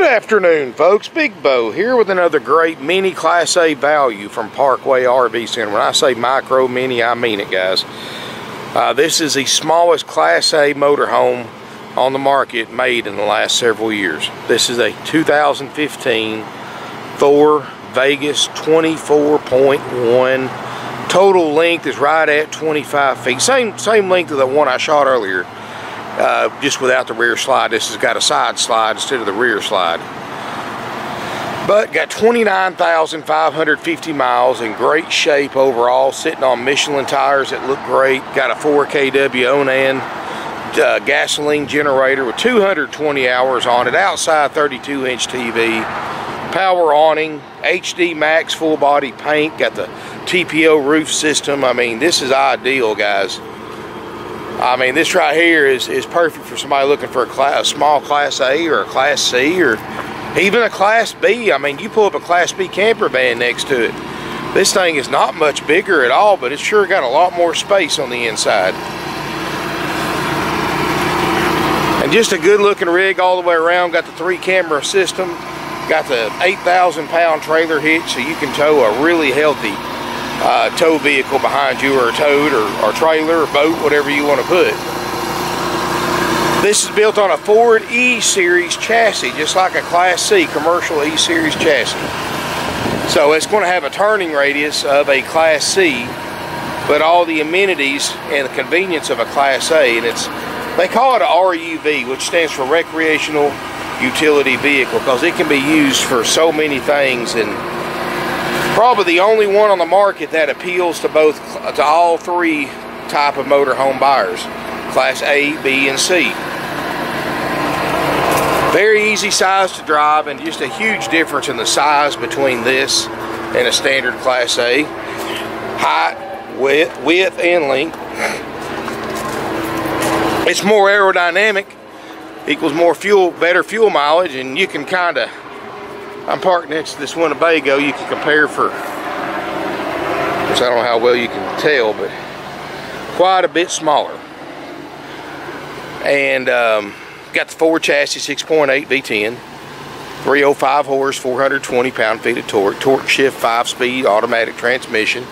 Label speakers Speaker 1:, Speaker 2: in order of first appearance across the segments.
Speaker 1: Good afternoon, folks. Big Bo here with another great mini Class A value from Parkway RV Center. When I say micro mini, I mean it, guys. This is the smallest Class A motorhome on the market made in the last several years. This is a 2015 Thor Vegas 24.1. Total length is right at 25 feet. Same length of the one I shot earlier. Just without the rear slide. This has got a side slide instead of the rear slide. But got 29,550 miles in great shape overall, sitting on Michelin tires that look great. Got a 4 kW Onan gasoline generator with 220 hours on it, outside 32-inch TV, power awning, HD Max full body paint, got the TPO roof system. I mean, this is ideal, guys. I mean, this right here is perfect for somebody looking for a small Class A or a Class C or even a Class B. I mean, you pull up a Class B camper van next to it. This thing is not much bigger at all, but it's sure got a lot more space on the inside. And just a good looking rig all the way around. Got the 3-camera system. Got the 8,000-pound trailer hitch, so you can tow a really healthy tow vehicle behind you, or a tote or trailer or boat, whatever you want to put. This is built on a Ford E-Series chassis, just like a Class C commercial E-Series chassis. So it's going to have a turning radius of a Class C, but all the amenities and the convenience of a Class A. And they call it a RUV, which stands for Recreational Utility Vehicle, because it can be used for so many things, and probably the only one on the market that appeals to all three type of motorhome buyers, Class A, B, and C. Very easy size to drive, and just a huge difference in the size between this and a standard Class A. Height, width, and length. It's more aerodynamic, equals more fuel, better fuel mileage, and you can kind of, I'm parked next to this Winnebago, you can compare for, which I don't know how well you can tell, but quite a bit smaller. And got the Ford chassis, 6.8 V10, 305 horse, 420 pound-feet of torque, Torqueshft 5-speed automatic transmission.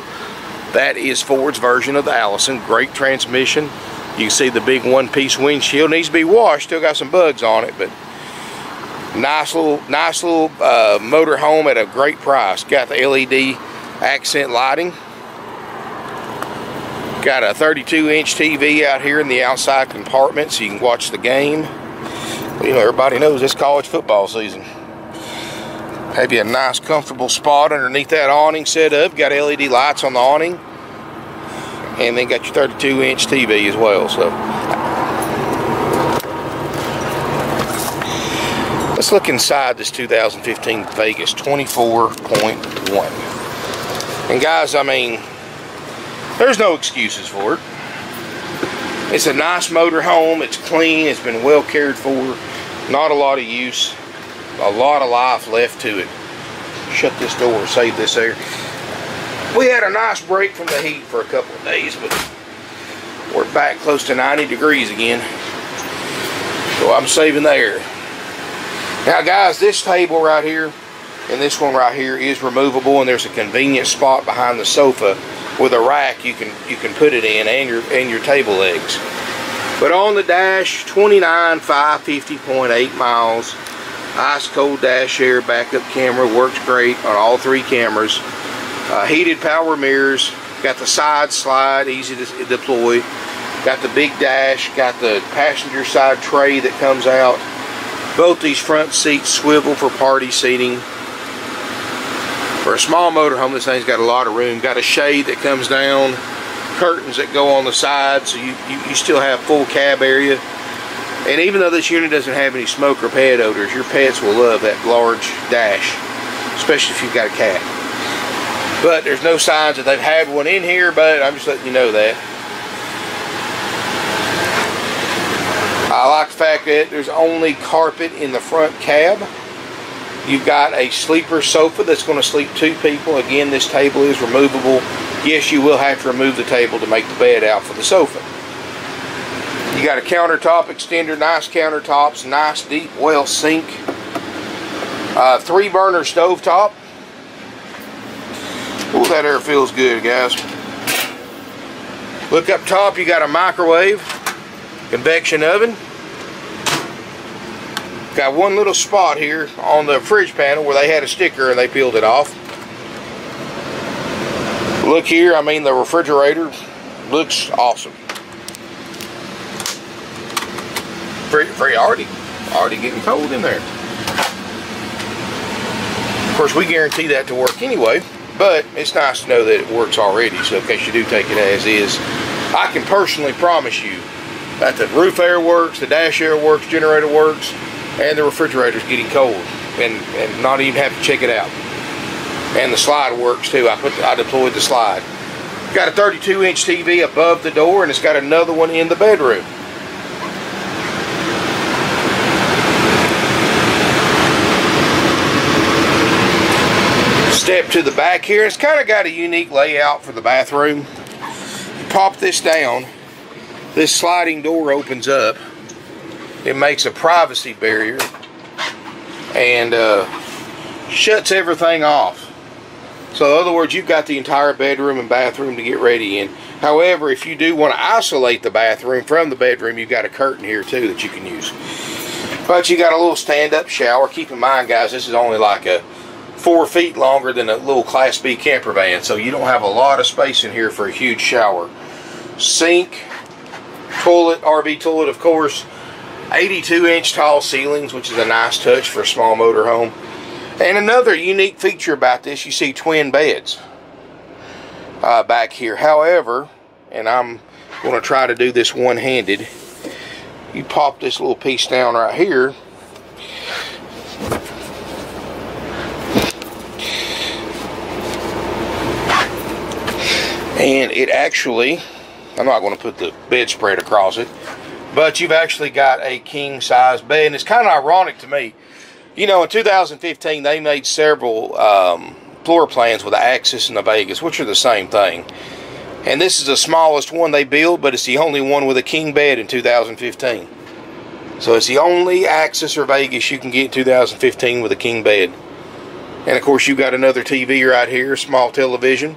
Speaker 1: That is Ford's version of the Allison. Great transmission. You can see the big one-piece windshield. Needs to be washed, still got some bugs on it, but nice little motorhome at a great price. Got the LED accent lighting. Got a 32-inch TV out here in the outside compartment, so you can watch the game. You know, everybody knows it's college football season. Have you a nice, comfortable spot underneath that awning set up. Got LED lights on the awning, and then got your 32-inch TV as well. So let's look inside this 2015 Vegas 24.1. And guys, I mean, there's no excuses for it. It's a nice motorhome. It's clean. It's been well cared for. Not a lot of use. A lot of life left to it. Shut this door, save this air. We had a nice break from the heat for a couple of days, but we're back close to 90 degrees again. So I'm saving the air. Now guys, this table right here and this one right here is removable, and there's a convenient spot behind the sofa with a rack you can put it in, and your table legs. But on the dash, 29,550.8 miles. Ice cold dash air backup camera, works great on all 3 cameras. Heated power mirrors, got the side slide, easy to deploy. Got the big dash, got the passenger side tray that comes out. Both these front seats swivel for party seating. For a small motorhome, this thing's got a lot of room. Got a shade that comes down, curtains that go on the side, so you still have full cab area. And even though this unit doesn't have any smoke or pet odors, your pets will love that large dash, especially if you've got a cat. But there's no signs that they've had one in here, but I'm just letting you know that. I like the fact that there's only carpet in the front cab. You've got a sleeper sofa that's going to sleep 2 people. Again, this table is removable. Yes, you will have to remove the table to make the bed out for the sofa. You got a countertop extender, nice countertops, nice deep well sink. 3-burner stovetop. Ooh, that air feels good, guys. Look up top, you got a microwave, convection oven. Got one little spot here on the fridge panel where they had a sticker and they peeled it off. Look here, I mean, the refrigerator looks awesome. Already getting cold in there. Of course, we guarantee that to work anyway, but it's nice to know that it works already, so in case you do take it as is. I can personally promise you that the roof air works, the dash air works, generator works, and the refrigerator's getting cold, and not even have to check it out. And the slide works too. I deployed the slide. Got a 32-inch TV above the door, and it's got another one in the bedroom. Step to the back here. It's kind of got a unique layout for the bathroom. You pop this down, this sliding door opens up. It makes a privacy barrier and shuts everything off. So in other words, you've got the entire bedroom and bathroom to get ready in. However, if you do want to isolate the bathroom from the bedroom, you've got a curtain here too that you can use. But you got a little stand-up shower. Keep in mind, guys, this is only like 4 feet longer than a little Class B camper van, so you don't have a lot of space in here for a huge shower. Sink, toilet, RV toilet, of course. 82-inch tall ceilings, which is a nice touch for a small motorhome. And another unique feature about this, you see twin beds back here. However, and I'm going to try to do this one-handed, you pop this little piece down right here, and it actually, I'm not going to put the bedspread across it, but you've actually got a king-size bed. And it's kind of ironic to me. You know, in 2015, they made several floor plans with the Axis and the Vegas, which are the same thing. And this is the smallest one they built, but it's the only one with a king bed in 2015. So it's the only Axis or Vegas you can get in 2015 with a king bed. And of course, you've got another TV right here, small television.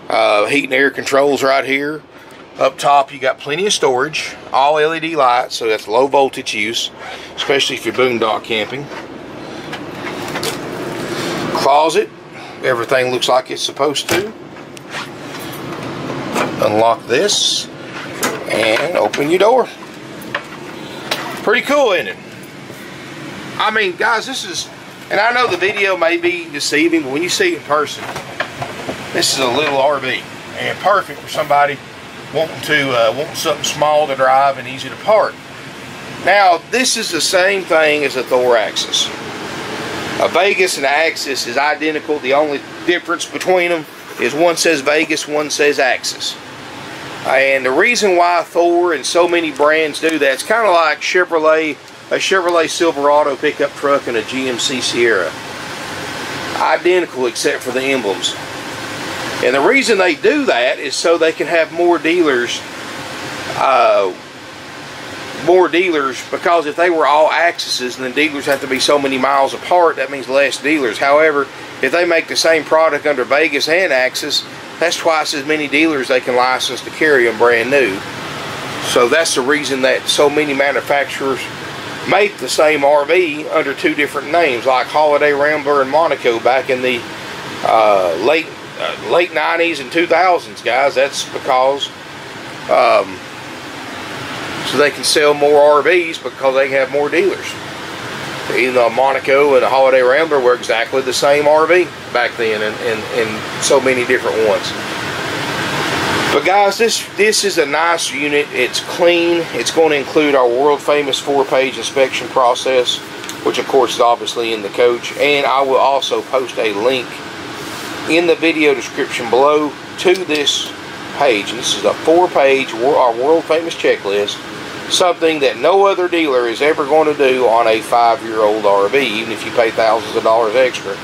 Speaker 1: Heat and air controls right here. Up top, you got plenty of storage, all LED lights, so that's low voltage use, especially if you're boondock camping. Closet, everything looks like it's supposed to. Unlock this and open your door. Pretty cool, isn't it? I mean, guys, this is, and I know the video may be deceiving, but when you see it in person, this is a little RV and perfect for somebody wanting something small to drive and easy to park. Now, this is the same thing as a Thor Axis. A Vegas and Axis is identical. The only difference between them is one says Vegas, one says Axis. And the reason why Thor and so many brands do that, it's kind of like a Chevrolet Silverado pickup truck and a GMC Sierra. Identical except for the emblems. And the reason they do that is so they can have more dealers, because if they were all Axises and the dealers have to be so many miles apart, that means less dealers. However, if they make the same product under Vegas and Axis, that's twice as many dealers they can license to carry them brand new. So that's the reason that so many manufacturers make the same RV under two different names, like Holiday Rambler and Monaco back in the late 90s and 2000s, guys. That's because so they can sell more RVs because they have more dealers. Even though Monaco and the Holiday Rambler were exactly the same RV back then, and so many different ones. But guys, this is a nice unit. It's clean. It's going to include our world famous 4-page inspection process, which of course is obviously in the coach. And I will also post a link in the video description below to this page. And this is a 4-page, our world famous checklist. Something that no other dealer is ever going to do on a 5-year-old RV, even if you pay thousands of dollars extra.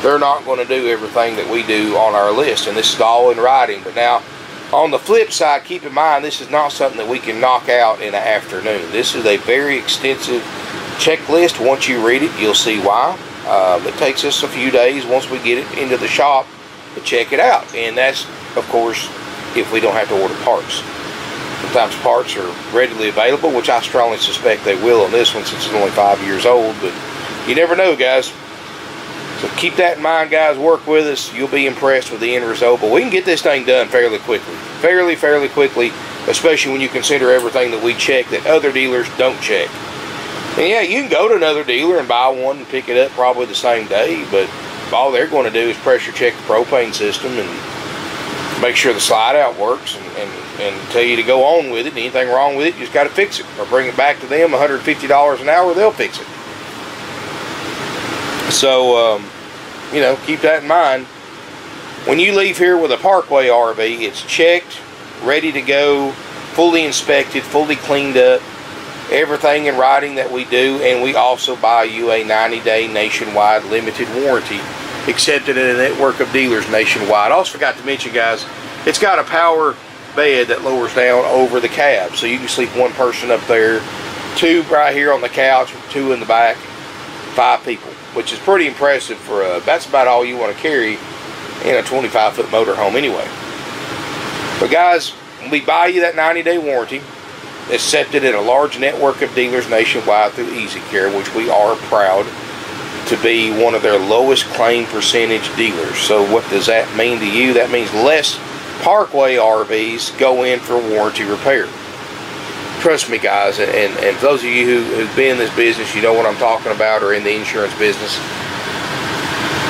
Speaker 1: They're not going to do everything that we do on our list, and this is all in writing. But now, on the flip side, keep in mind, this is not something that we can knock out in an afternoon. This is a very extensive checklist. Once you read it, you'll see why. It takes us a few days once we get it into the shop to check it out, and that's, of course, if we don't have to order parts. Sometimes parts are readily available, which I strongly suspect they will on this one since it's only 5 years old, but you never know, guys. So keep that in mind, guys. Work with us. You'll be impressed with the end result, but we can get this thing done fairly quickly. Fairly quickly, especially when you consider everything that we check that other dealers don't check. And yeah, you can go to another dealer and buy one and pick it up probably the same day, but all they're going to do is pressure check the propane system and make sure the slide out works and tell you to go on with it. And anything wrong with it, you just got to fix it or bring it back to them. $150 an hour, they'll fix it. So, you know, keep that in mind. When you leave here with a Parkway RV, it's checked, ready to go, fully inspected, fully cleaned up, everything in writing that we do, and we also buy you a 90-day nationwide limited warranty accepted in a network of dealers nationwide. I also forgot to mention, guys, it's got a power bed that lowers down over the cab, so you can sleep one person up there, 2 right here on the couch, 2 in the back, 5 people, which is pretty impressive for that's about all you want to carry in a 25-foot motorhome anyway. But guys, we buy you that 90-day warranty, accepted in a large network of dealers nationwide through Easy Care, which we are proud to be one of their lowest claim percentage dealers. So what does that mean to you? That means less Parkway RVs go in for warranty repair. Trust me, guys, and for those of you who've been in this business, you know what I'm talking about, or in the insurance business.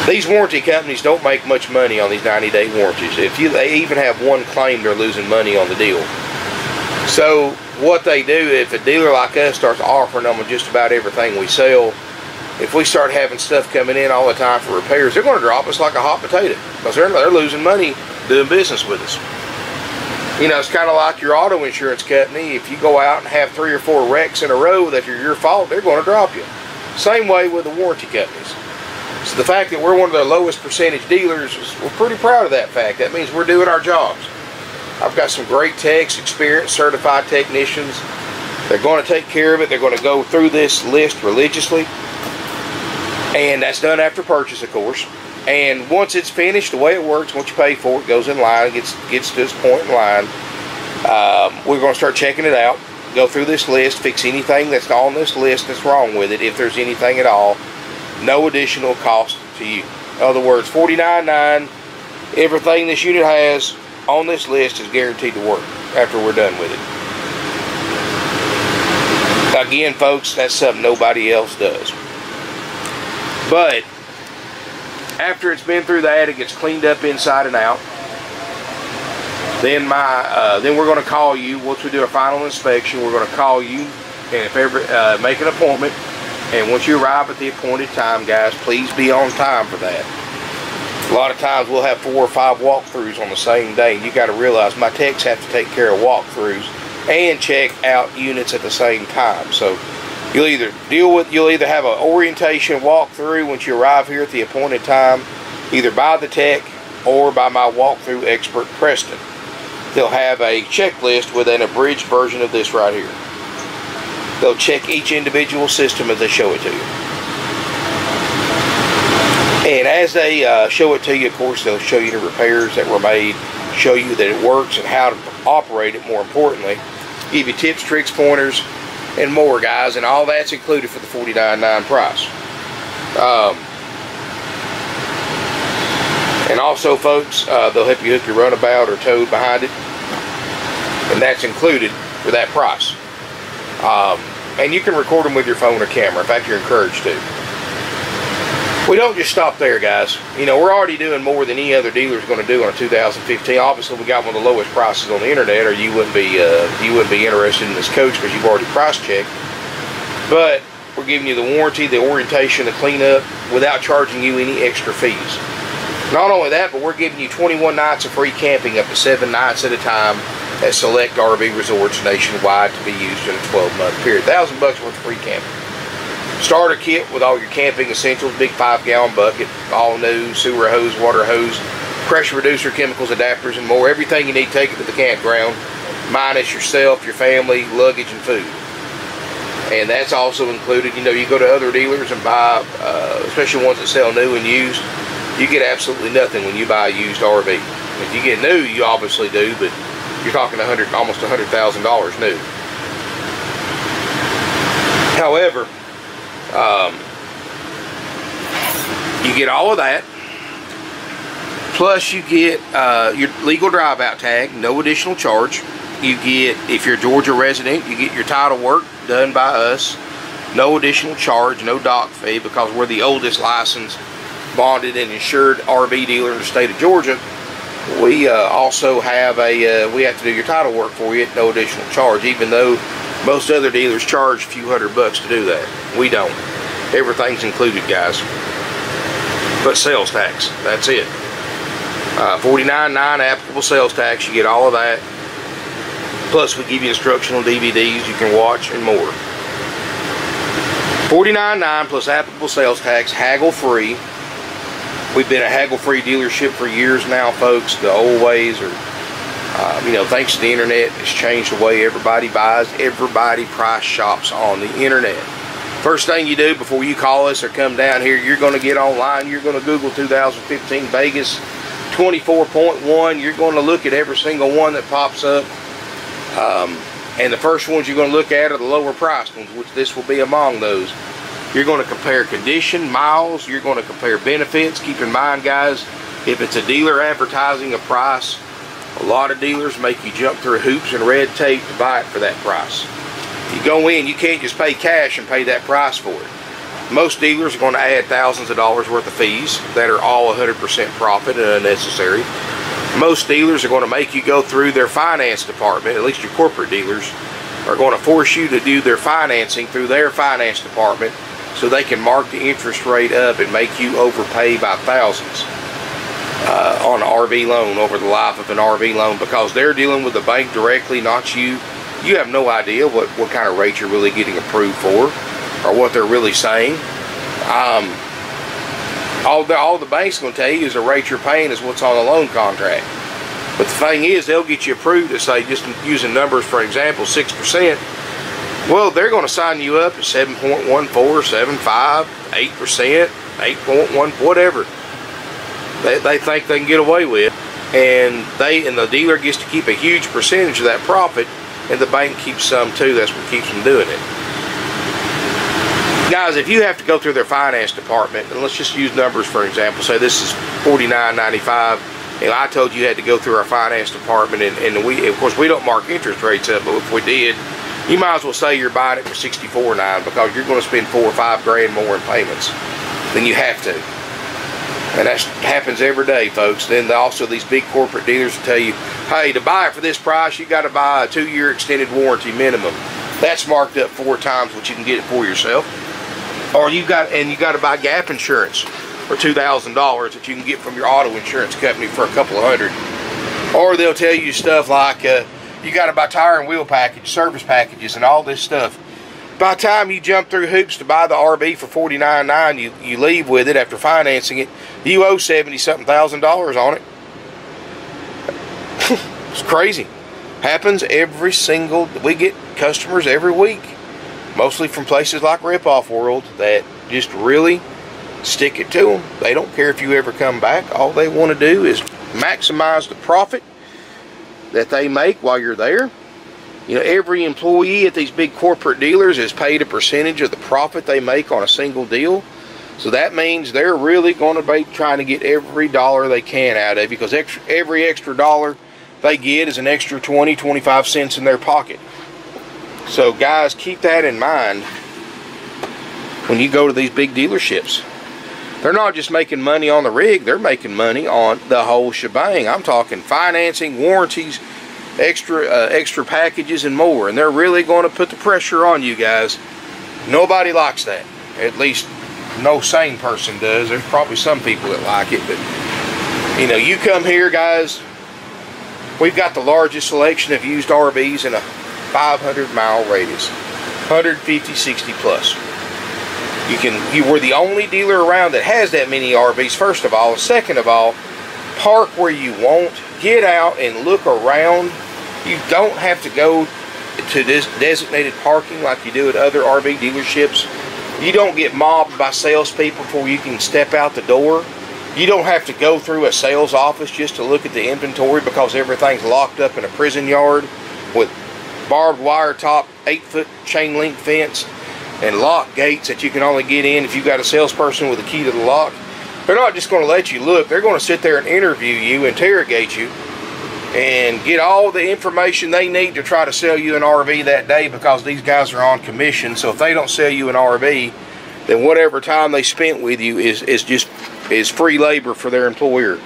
Speaker 1: These warranty companies don't make much money on these 90-day warranties. If they even have one claim, they're losing money on the deal. So what they do, if a dealer like us starts offering them on just about everything we sell, if we start having stuff coming in all the time for repairs, they're going to drop us like a hot potato, because they're losing money doing business with us. You know, it's kind of like your auto insurance company. If you go out and have 3 or 4 wrecks in a row that are your fault, they're going to drop you. Same way with the warranty companies. So the fact that we're one of their lowest percentage dealers, we're pretty proud of that fact. That means we're doing our jobs. I've got some great techs, experienced, certified technicians. They're going to take care of it. They're going to go through this list religiously. And that's done after purchase, of course. And once it's finished, the way it works, once you pay for it, goes in line, gets to this point in line. We're going to start checking it out, go through this list, fix anything that's on this list that's wrong with it, if there's anything at all. No additional cost to you. In other words, $49.9, everything this unit has on this list is guaranteed to work after we're done with it. Again, folks, that's something nobody else does. But after it's been through that, it gets cleaned up inside and out. Then we're going to call you once we do a final inspection. We're going to call you, and if ever make an appointment. And once you arrive at the appointed time, guys, please be on time for that. A lot of times we'll have 4 or 5 walkthroughs on the same day. You got to realize my techs have to take care of walkthroughs and check out units at the same time. So you'll either have an orientation walkthrough once you arrive here at the appointed time, either by the tech or by my walkthrough expert Preston. They'll have a checklist with an abridged version of this right here. They'll check each individual system as they show it to you. And as they show it to you, of course, they'll show you the repairs that were made, show you that it works and how to operate it, more importantly. Give you tips, tricks, pointers, and more, guys. And all that's included for the $49.9 price. And also, folks, they'll help you hook your runabout or toad behind it. And that's included for that price. And you can record them with your phone or camera. In fact, you're encouraged to. We don't just stop there, guys. You know, we're already doing more than any other dealer is going to do on a 2015. Obviously, we got one of the lowest prices on the internet, or you wouldn't be interested in this coach because you've already price checked. But we're giving you the warranty, the orientation, the cleanup without charging you any extra fees. Not only that, but we're giving you 21 nights of free camping, up to 7 nights at a time, at select RV resorts nationwide to be used in a 12-month period. $1,000 worth of free camping. Starter kit with all your camping essentials, big 5-gallon bucket, all new, sewer hose, water hose, pressure reducer, chemicals, adapters, and more. Everything you need to take it to the campground, minus yourself, your family, luggage, and food. And that's also included. You know, you go to other dealers and buy, especially ones that sell new and used, you get absolutely nothing when you buy a used RV. If you get new, you obviously do, but you're talking almost $100,000 new. However, you get all of that, plus you get your legal drive-out tag, no additional charge. You get, if you're a Georgia resident, you get your title work done by us, no additional charge, no dock fee, because we're the oldest licensed, bonded, and insured RV dealer in the state of Georgia. We also have we have to do your title work for you at no additional charge, even though most other dealers charge a few $100 to do that. We don't. Everything's included, guys. But sales tax, that's it. $49.9 applicable sales tax, you get all of that. Plus we give you instructional DVDs you can watch and more. $49.9 plus applicable sales tax, haggle free. We've been a haggle free dealership for years now, folks. The old ways are, you know, thanks to the internet, it's changed the way everybody buys. Everybody price shops on the internet. First thing you do before you call us or come down here, you're going to get online. You're going to Google 2015 Vegas 24.1. You're going to look at every single one that pops up. And the first ones you're going to look at are the lower priced ones, which this will be among those. You're going to compare condition, miles. You're going to compare benefits. Keep in mind, guys, if it's a dealer advertising a price, a lot of dealers make you jump through hoops and red tape to buy it for that price. You go in, you can't just pay cash and pay that price for it. Most dealers are going to add thousands of dollars worth of fees that are all 100% profit and unnecessary. Most dealers are going to make you go through their finance department. At least your corporate dealers are going to force you to do their financing through their finance department so they can mark the interest rate up and make you overpay by thousands on an RV loan over the life of an RV loan, because they're dealing with the bank directly, not you. You have no idea what kind of rate you're really getting approved for or what they're really saying. All the bank's going to tell you is the rate you're paying is what's on the loan contract. But the thing is, they'll get you approved to say, just using numbers for example, 6%. Well, they're going to sign you up at 7.14, 7.5, 8%, 8.1, whatever they think they can get away with, and the dealer gets to keep a huge percentage of that profit, and the bank keeps some too. That's what keeps them doing it. Guys, if you have to go through their finance department, and let's just use numbers for example, say this is $49.95, and I told you had to go through our finance department, and we, of course, we don't mark interest rates up, but if we did, you might as well say you're buying it for $64.9, because you're going to spend $4 or $5 grand more in payments than you have to. And that happens every day, folks. Then also these big corporate dealers will tell you, hey, to buy it for this price, you got to buy a 2-year extended warranty minimum. That's marked up 4 times what you can get it for yourself. Or you got to buy gap insurance for $2,000 that you can get from your auto insurance company for a couple of hundred. Or they'll tell you stuff like you got to buy tire and wheel package, service packages, and all this stuff. By the time you jump through hoops to buy the RV for $49.9, you leave with it after financing it, you owe $70-something thousand on it. It's crazy. Happens every single. We get customers every week, mostly from places like Rip-Off World, that just really stick it to them. They don't care if you ever come back. All they want to do is maximize the profit that they make while you're there. You know, every employee at these big corporate dealers is paid a percentage of the profit they make on a single deal. So that means they're really going to be trying to get every dollar they can out of you, because every extra dollar they get is an extra 20-25 cents in their pocket. So guys, keep that in mind when you go to these big dealerships. They're not just making money on the rig, they're making money on the whole shebang. I'm talking financing, warranties, extra packages, and more. And they're really going to put the pressure on you guys. Nobody likes that. At least no sane person does. There's probably some people that like it, but you know, you come here, guys, we've got the largest selection of used RVs in a 500-mile radius, 150, 60 plus. We're the only dealer around that has that many RVs, first of all. Second of all, park where you want. Get out and look around. You don't have to go to this designated parking like you do at other RV dealerships. You don't get mobbed by salespeople before you can step out the door. You don't have to go through a sales office just to look at the inventory because everything's locked up in a prison yard with barbed wire top 8-foot chain link fence and lock gates that you can only get in if you've got a salesperson with a key to the lock. They're not just going to let you look. They're going to sit there and interview you, interrogate you, and get all the information they need to try to sell you an RV that day, because these guys are on commission. So if they don't sell you an RV, then whatever time they spent with you is free labor for their employer,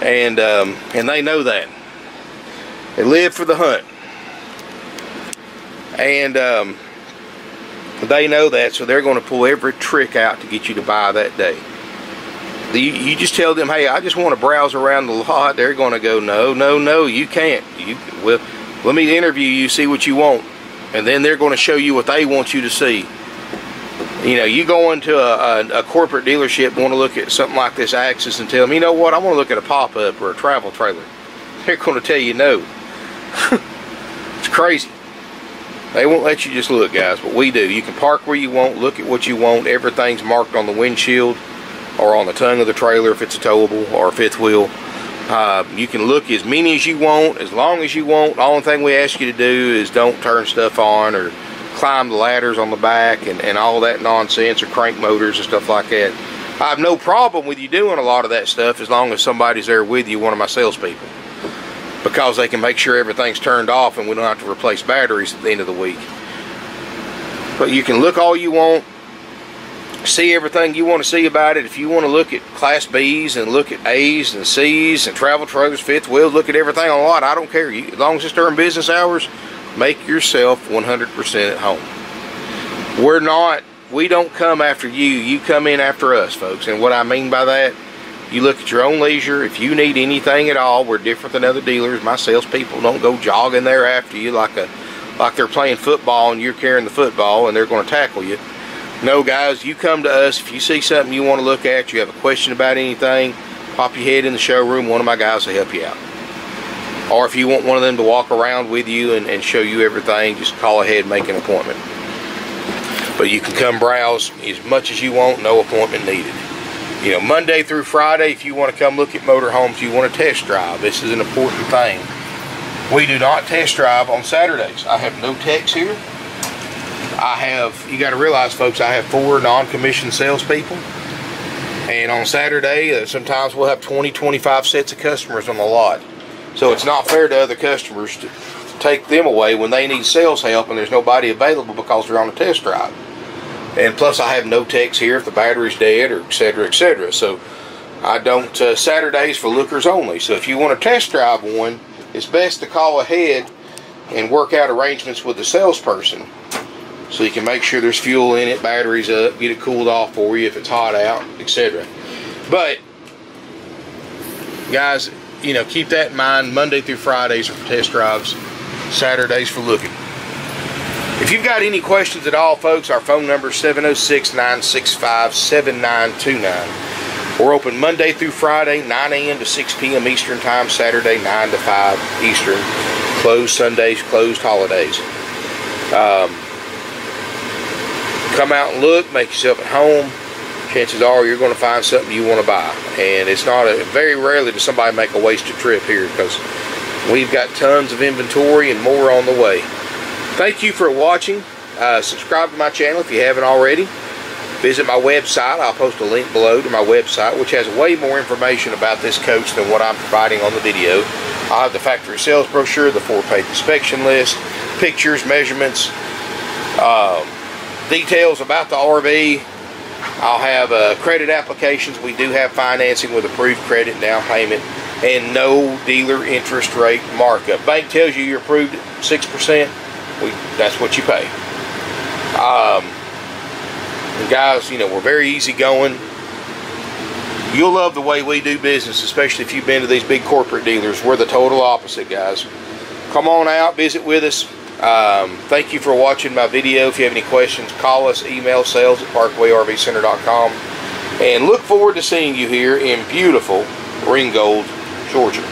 Speaker 1: and they know that. They live for the hunt, and they know that, so they're going to pull every trick out to get you to buy that day. You just tell them, hey, I just want to browse around the lot. They're going to go, no, you can't. Well, let me interview you, see what you want, and then they're going to show you what they want you to see. You know, you go into a corporate dealership, want to look at something like this Axis, and tell them, you know what, I want to look at a pop-up or a travel trailer. They're going to tell you no. It's crazy. They won't let you just look, guys, but we do. You can park where you want, look at what you want. Everything's marked on the windshield or on the tongue of the trailer if it's a towable or a fifth wheel. You can look as many as you want, as long as you want. The only thing we ask you to do is don't turn stuff on or climb the ladders on the back and all that nonsense, or crank motors and stuff like that. I have no problem with you doing a lot of that stuff as long as somebody's there with you, one of my salespeople, because they can make sure everything's turned off and we don't have to replace batteries at the end of the week. But you can look all you want, see everything you want to see about it. If you want to look at Class B's and look at A's and C's and travel trailers, fifth wheels, look at everything on the lot, I don't care. As long as it's during business hours, make yourself 100% at home. We don't come after you, you come in after us, folks. And what I mean by that, you look at your own leisure. If you need anything at all, we're different than other dealers. My salespeople don't go jogging there after you like they're playing football and you're carrying the football and they're going to tackle you. No, guys, you come to us. If you see something you want to look at, you have a question about anything, pop your head in the showroom. One of my guys will help you out. Or if you want one of them to walk around with you and show you everything, just call ahead and make an appointment. But you can come browse as much as you want, no appointment needed. You know, Monday through Friday, if you want to come look at motorhomes, you want to test drive, this is an important thing. We do not test drive on Saturdays. I have no techs here. You got to realize, folks, I have 4 non-commissioned salespeople. And on Saturday, sometimes we'll have 20, 25 sets of customers on the lot. So it's not fair to other customers to take them away when they need sales help and there's nobody available because they're on a test drive. And plus, I have no techs here if the battery's dead, or etc., etc. So I don't Saturdays for lookers only. So if you want to test drive one, it's best to call ahead and work out arrangements with the salesperson so you can make sure there's fuel in it, batteries up, get it cooled off for you if it's hot out, etc. But guys, you know, keep that in mind. Monday through Fridays are for test drives, Saturdays for looking. If you've got any questions at all, folks, our phone number is 706-965-7929. We're open Monday through Friday, 9 a.m. to 6 p.m. Eastern Time, Saturday, 9 to 5 Eastern. Closed Sundays, closed holidays. Come out and look, make yourself at home. Chances are you're going to find something you want to buy. And it's not very rarely does somebody make a wasted trip here, because we've got tons of inventory and more on the way. Thank you for watching. Subscribe to my channel if you haven't already. Visit my website. I'll post a link below to my website, which has way more information about this coach than what I'm providing on the video. I'll have the factory sales brochure, the 4-page inspection list, pictures, measurements, details about the RV. I'll have credit applications. We do have financing with approved credit, down payment, and no dealer interest rate markup. Bank tells you you're approved at 6%. That's what you pay. And guys, you know, we're very easy going. You'll love the way we do business, especially if you've been to these big corporate dealers. We're the total opposite, guys. Come on out, visit with us. Thank you for watching my video. If you have any questions, call us, email sales@parkwayrvcenter.com. And look forward to seeing you here in beautiful Ringgold, Georgia.